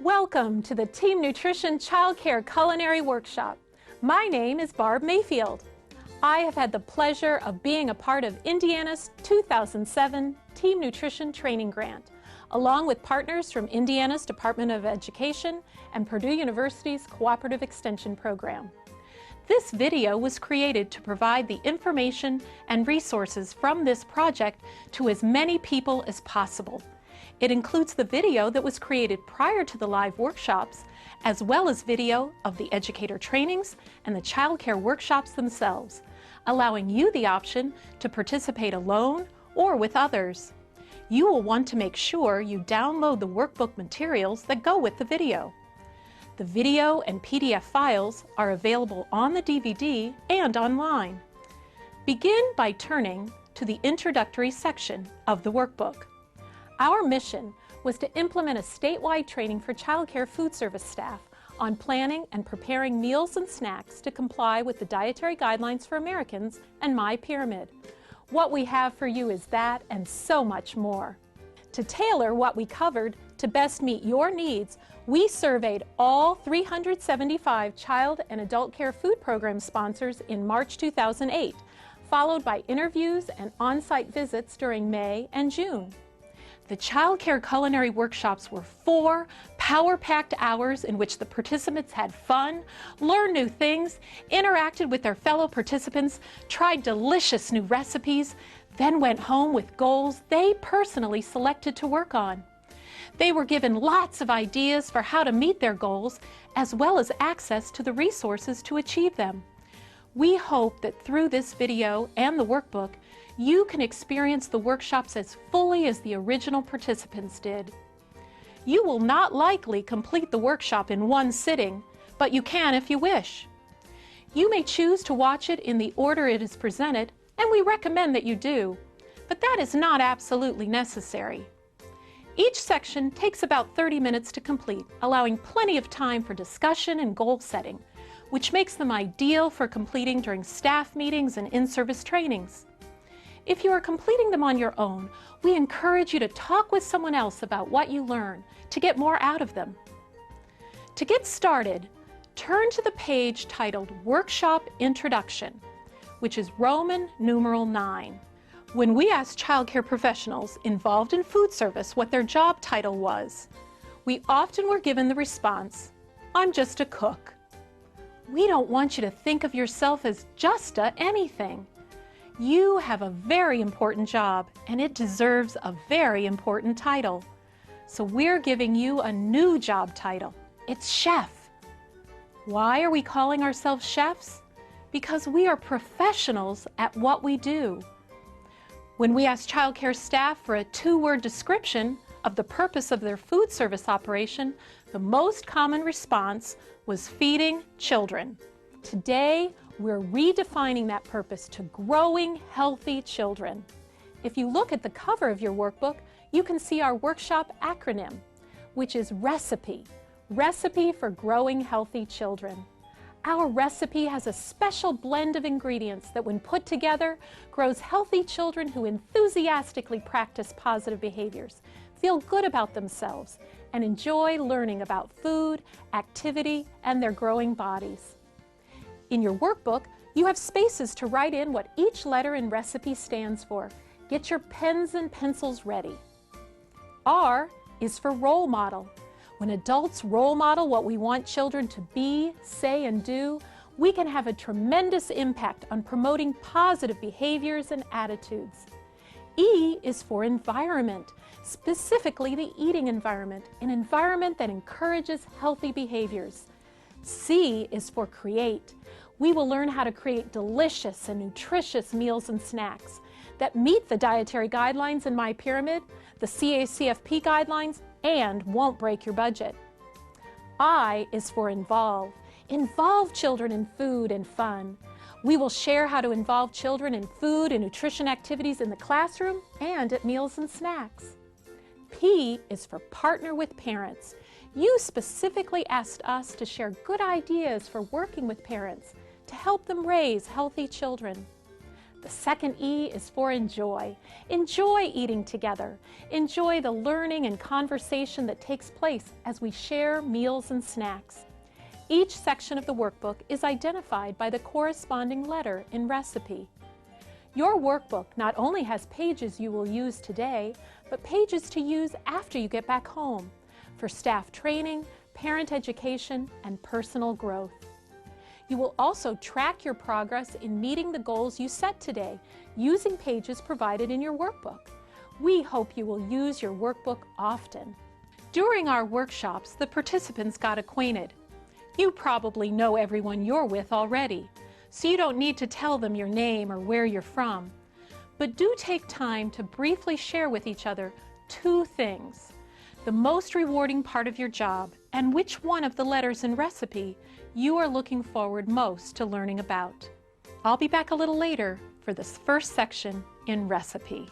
Welcome to the Team Nutrition Child Care Culinary Workshop. My name is Barb Mayfield. I have had the pleasure of being a part of Indiana's 2007 Team Nutrition Training Grant, along with partners from Indiana's Department of Education and Purdue University's Cooperative Extension Program. This video was created to provide the information and resources from this project to as many people as possible. It includes the video that was created prior to the live workshops, as well as video of the educator trainings and the child care workshops themselves, allowing you the option to participate alone or with others. You will want to make sure you download the workbook materials that go with the video. The video and PDF files are available on the DVD and online. Begin by turning to the introductory section of the workbook. Our mission was to implement a statewide training for child care food service staff on planning and preparing meals and snacks to comply with the Dietary Guidelines for Americans and MyPyramid. What we have for you is that and so much more. To tailor what we covered to best meet your needs, we surveyed all 375 child and adult care food program sponsors in March 2008, followed by interviews and on-site visits during May and June. The child care culinary workshops were 4 power-packed hours in which the participants had fun, learned new things, interacted with their fellow participants, tried delicious new recipes, then went home with goals they personally selected to work on. They were given lots of ideas for how to meet their goals, as well as access to the resources to achieve them. We hope that through this video and the workbook, you can experience the workshops as fully as the original participants did. You will not likely complete the workshop in one sitting, but you can if you wish. You may choose to watch it in the order it is presented, and we recommend that you do, but that is not absolutely necessary. Each section takes about 30 minutes to complete, allowing plenty of time for discussion and goal setting, which makes them ideal for completing during staff meetings and in-service trainings. If you are completing them on your own, we encourage you to talk with someone else about what you learn to get more out of them. To get started, turn to the page titled Workshop Introduction, which is Roman numeral 9. When we asked child care professionals involved in food service what their job title was, we often were given the response, "I'm just a cook." We don't want you to think of yourself as just anything. You have a very important job, and it deserves a very important title. So we're giving you a new job title. It's chef. Why are we calling ourselves chefs? Because we are professionals at what we do. When we asked child care staff for a 2-word description of the purpose of their food service operation, the most common response was feeding children. Today, we're redefining that purpose to growing healthy children. If you look at the cover of your workbook, you can see our workshop acronym, which is RECIPE, Recipe for Growing Healthy Children. Our recipe has a special blend of ingredients that, when put together, grows healthy children who enthusiastically practice positive behaviors, feel good about themselves, and enjoy learning about food, activity, and their growing bodies. In your workbook, you have spaces to write in what each letter in recipe stands for. Get your pens and pencils ready. R is for role model. When adults role model what we want children to be, say, and do, we can have a tremendous impact on promoting positive behaviors and attitudes. E is for environment, specifically the eating environment, an environment that encourages healthy behaviors. C is for create. We will learn how to create delicious and nutritious meals and snacks that meet the dietary guidelines in MyPyramid, the CACFP guidelines, and won't break your budget. I is for involve. Involve children in food and fun. We will share how to involve children in food and nutrition activities in the classroom and at meals and snacks. P is for partner with parents. You specifically asked us to share good ideas for working with parents to help them raise healthy children. The second E is for enjoy. Enjoy eating together. Enjoy the learning and conversation that takes place as we share meals and snacks. Each section of the workbook is identified by the corresponding letter in recipe. Your workbook not only has pages you will use today, but pages to use after you get back home for staff training, parent education, and personal growth. You will also track your progress in meeting the goals you set today using pages provided in your workbook. We hope you will use your workbook often. During our workshops, the participants got acquainted. You probably know everyone you're with already, so you don't need to tell them your name or where you're from. But do take time to briefly share with each other two things: the most rewarding part of your job and which one of the letters in recipe you are looking forward most to learning about. I'll be back a little later for this first section in recipe.